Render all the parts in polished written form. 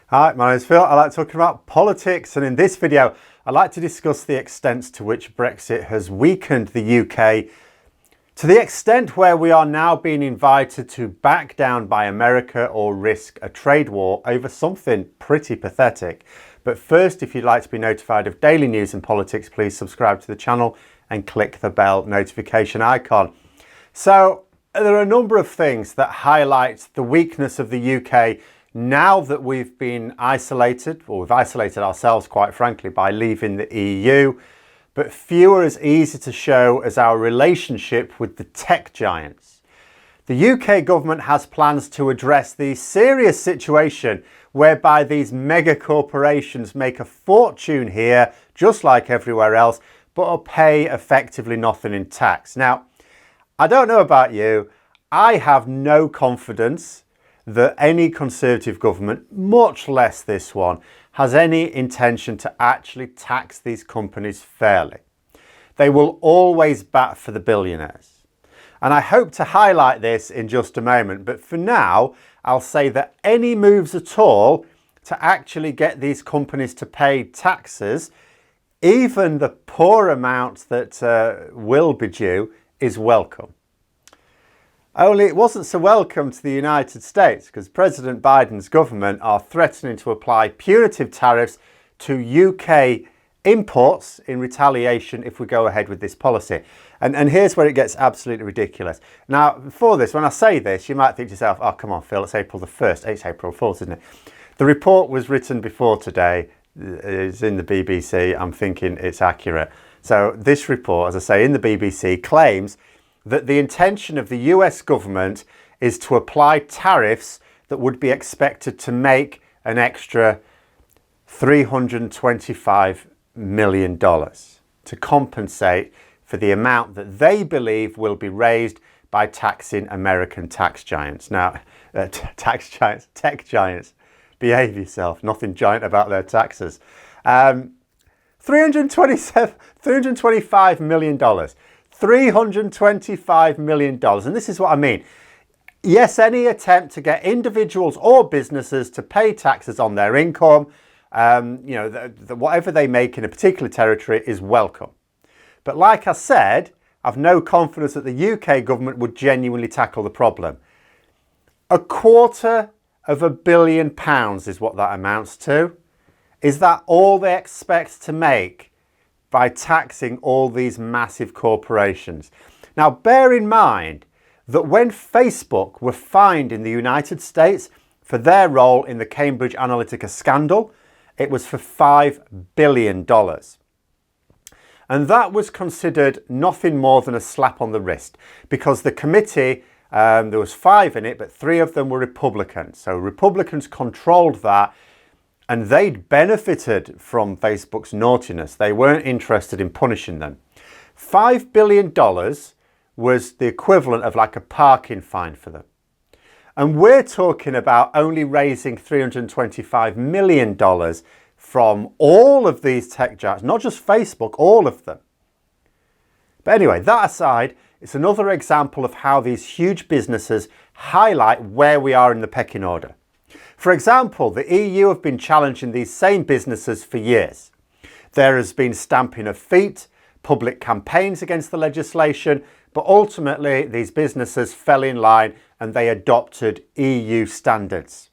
Hi, my name is Phil. I like talking about politics, and in this video I'd like to discuss the extent to which Brexit has weakened the UK to the extent where we are now being invited to back down by America or risk a trade war over something pretty pathetic. But first, if you'd like to be notified of daily news and politics, please subscribe to the channel and click the bell notification icon. So there are a number of things that highlight the weakness of the UK now that we've been isolated, or we've isolated ourselves quite frankly by leaving the EU, but few are as easy to show as our relationship with the tech giants. The UK government has plans to address the serious situation whereby these mega corporations make a fortune here, just like everywhere else, but will pay effectively nothing in tax. Now, I don't know about you, I have no confidence that any Conservative government, much less this one, has any intention to actually tax these companies fairly. They will always bat for the billionaires. And I hope to highlight this in just a moment, but for now, I'll say that any moves at all to actually get these companies to pay taxes, even the poor amount that will be due, is welcome. Only it wasn't so welcome to the United States because President Biden's government are threatening to apply punitive tariffs to UK imports in retaliation if we go ahead with this policy. And here's where it gets absolutely ridiculous. Now, before this, when I say this, you might think to yourself, oh, come on, Phil, it's April the 1st. It's April Fool's, isn't it? The report was written before today. It's in the BBC. I'm thinking it's accurate. So this report, as I say, in the BBC, claims that the intention of the US government is to apply tariffs that would be expected to make an extra $325 million to compensate for the amount that they believe will be raised by taxing American tax giants. Now, tech giants, behave yourself, nothing giant about their taxes. $325 million. $325 million. And this is what I mean. Yes, any attempt to get individuals or businesses to pay taxes on their income, whatever they make in a particular territory is welcome. But like I said, I've no confidence that the UK government would genuinely tackle the problem. £250 million is what that amounts to. Is that all they expect to make by taxing all these massive corporations? Now, bear in mind that when Facebook were fined in the United States for their role in the Cambridge Analytica scandal, it was for $5 billion. And that was considered nothing more than a slap on the wrist because the committee, there was 5 in it, but 3 of them were Republicans. So Republicans controlled that. And they'd benefited from Facebook's naughtiness. They weren't interested in punishing them. $5 billion was the equivalent of like a parking fine for them. And we're talking about only raising $325 million from all of these tech giants, not just Facebook, all of them. But anyway, that aside, it's another example of how these huge businesses highlight where we are in the pecking order. For example, the EU have been challenging these same businesses for years. There has been stamping of feet, public campaigns against the legislation, but ultimately these businesses fell in line and they adopted EU standards.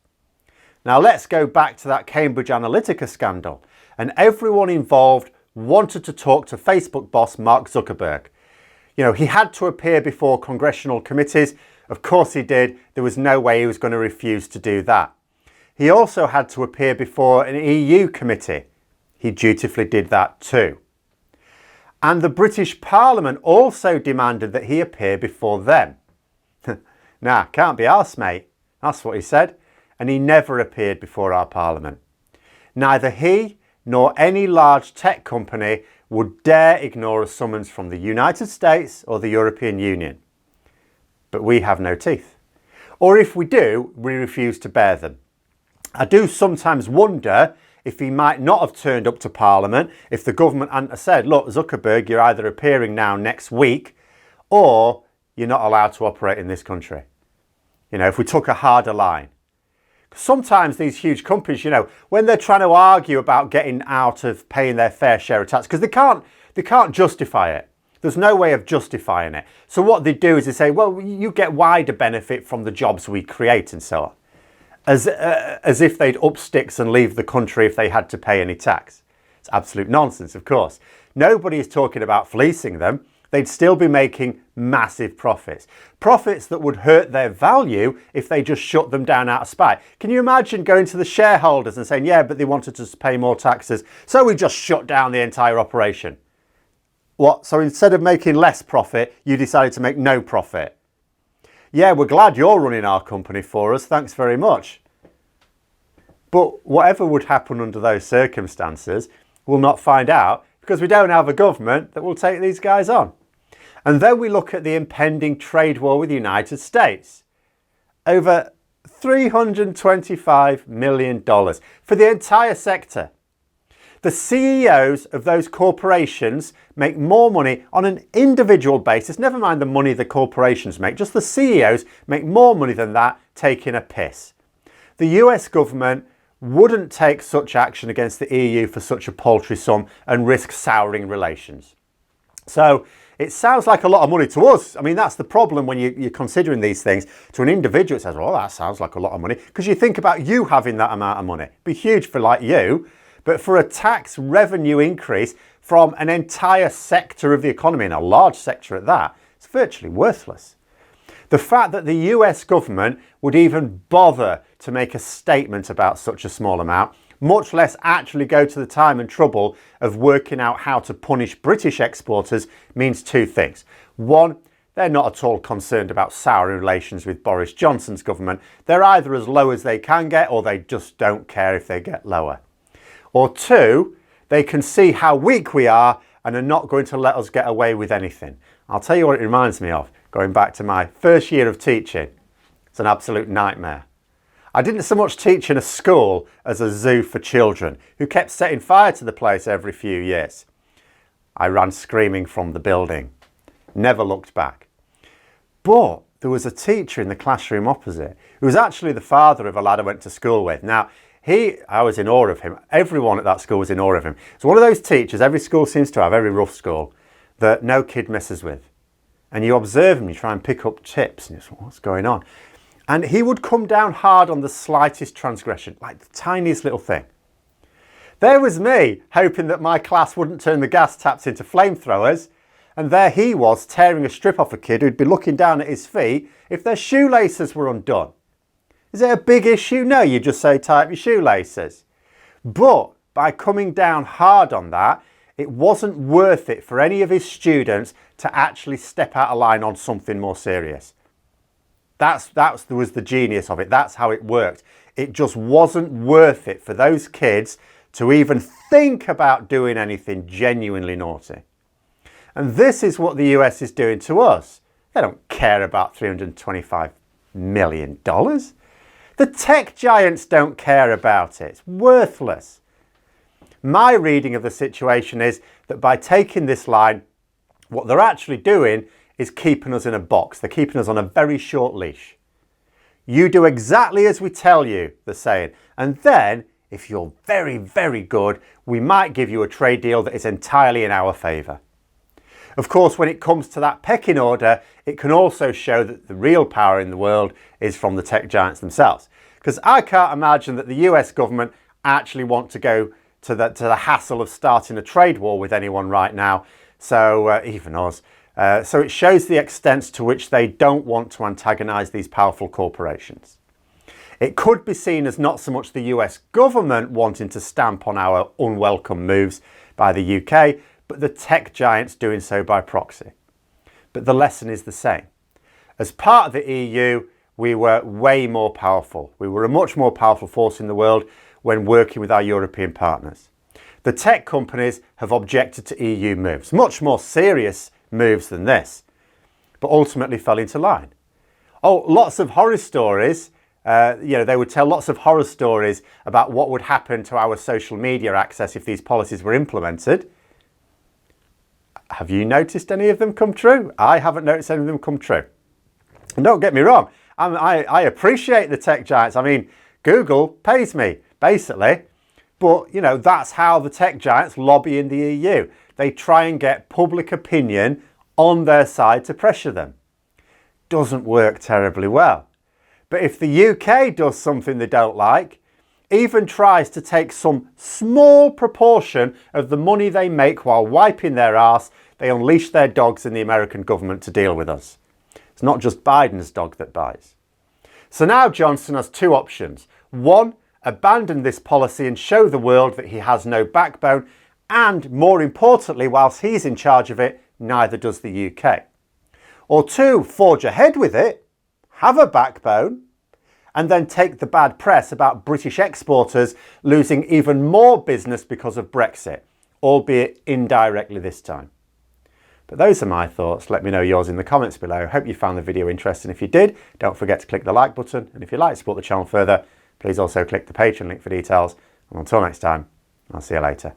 Now let's go back to that Cambridge Analytica scandal, and everyone involved wanted to talk to Facebook boss Mark Zuckerberg. You know, he had to appear before congressional committees. Of course he did. There was no way he was going to refuse to do that. He also had to appear before an EU committee. He dutifully did that too. And the British Parliament also demanded that he appear before them. Nah, can't be arsed, mate. That's what he said. And he never appeared before our Parliament. Neither he nor any large tech company would dare ignore a summons from the United States or the European Union. But we have no teeth. Or if we do, we refuse to bear them. I do sometimes wonder if he might not have turned up to Parliament if the government hadn't said, look, Zuckerberg, you're either appearing now next week or you're not allowed to operate in this country. You know, if we took a harder line. Sometimes these huge companies, when they're trying to argue about getting out of paying their fair share of tax, because they can't justify it. There's no way of justifying it. So what they do is they say, well, you get wider benefit from the jobs we create and so on. As if they'd up sticks and leave the country if they had to pay any tax. It's absolute nonsense, of course. Nobody is talking about fleecing them. They'd still be making massive profits. Profits that would hurt their value if they just shut them down out of spite. Can you imagine going to the shareholders and saying, yeah, but they wanted us to pay more taxes, so we just shut down the entire operation? What? So instead of making less profit, you decided to make no profit? Yeah, we're glad you're running our company for us. Thanks very much. But whatever would happen under those circumstances, we'll not find out because we don't have a government that will take these guys on. And then we look at the impending trade war with the United States. Over $325 million for the entire sector. The CEOs of those corporations make more money on an individual basis, never mind the money the corporations make, just the CEOs make more money than that taking a piss. The US government wouldn't take such action against the EU for such a paltry sum and risk souring relations. So it sounds like a lot of money to us. I mean, that's the problem when you're considering these things. To an individual, it says, well, that sounds like a lot of money, because you think about you having that amount of money. It'd be huge for like you. But for a tax revenue increase from an entire sector of the economy, and a large sector at that, it's virtually worthless. The fact that the US government would even bother to make a statement about such a small amount, much less actually go to the time and trouble of working out how to punish British exporters, means two things. One, they're not at all concerned about souring relations with Boris Johnson's government. They're either as low as they can get, or they just don't care if they get lower. Or two, they can see how weak we are and are not going to let us get away with anything. I'll tell you what it reminds me of, going back to my first year of teaching. It's an absolute nightmare. I didn't so much teach in a school as a zoo for children who kept setting fire to the place every few years. I ran screaming from the building, never looked back. But there was a teacher in the classroom opposite who was actually the father of a lad I went to school with. Now, I was in awe of him. Everyone at that school was in awe of him. It's one of those teachers, every school seems to have, every rough school, that no kid messes with. And you observe him, you try and pick up tips, and you say, what's going on? And he would come down hard on the slightest transgression, like the tiniest little thing. There was me, hoping that my class wouldn't turn the gas taps into flamethrowers, and there he was, tearing a strip off a kid who'd be looking down at his feet if their shoelaces were undone. Is it a big issue? No, you just say tie up your shoelaces. But by coming down hard on that, it wasn't worth it for any of his students to actually step out of line on something more serious. That was the genius of it. That's how it worked. It just wasn't worth it for those kids to even think about doing anything genuinely naughty. And this is what the US is doing to us. They don't care about $325 million. The tech giants don't care about it. It's worthless. My reading of the situation is that by taking this line, what they're actually doing is keeping us in a box. They're keeping us on a very short leash. You do exactly as we tell you, they're saying. And then, if you're very, very good, we might give you a trade deal that is entirely in our favour. Of course, when it comes to that pecking order, it can also show that the real power in the world is from the tech giants themselves. Because I can't imagine that the US government actually want to go to the hassle of starting a trade war with anyone right now. So even us. So it shows the extent to which they don't want to antagonise these powerful corporations. It could be seen as not so much the US government wanting to stamp on our unwelcome moves by the UK, but the tech giants doing so by proxy. But the lesson is the same. As part of the EU, we were way more powerful. We were a much more powerful force in the world when working with our European partners. The tech companies have objected to EU moves, much more serious moves than this, but ultimately fell into line. Oh, lots of horror stories. They would tell lots of horror stories about what would happen to our social media access if these policies were implemented. Have you noticed any of them come true? I haven't noticed any of them come true. And don't get me wrong, I appreciate the tech giants. I mean, Google pays me, basically. But, you know, that's how the tech giants lobby in the EU. They try and get public opinion on their side to pressure them. Doesn't work terribly well. But if the UK does something they don't like, even tries to take some small proportion of the money they make while wiping their arse, they unleash their dogs in the American government to deal with us. It's not just Biden's dog that bites. So now Johnson has two options. One, abandon this policy and show the world that he has no backbone, and more importantly, whilst he's in charge of it, neither does the UK. Or two, forge ahead with it, have a backbone, and then take the bad press about British exporters losing even more business because of Brexit, albeit indirectly this time. But those are my thoughts. Let me know yours in the comments below. Hope you found the video interesting. If you did, don't forget to click the like button. And if you'd like to support the channel further, please also click the Patreon link for details. And until next time, I'll see you later.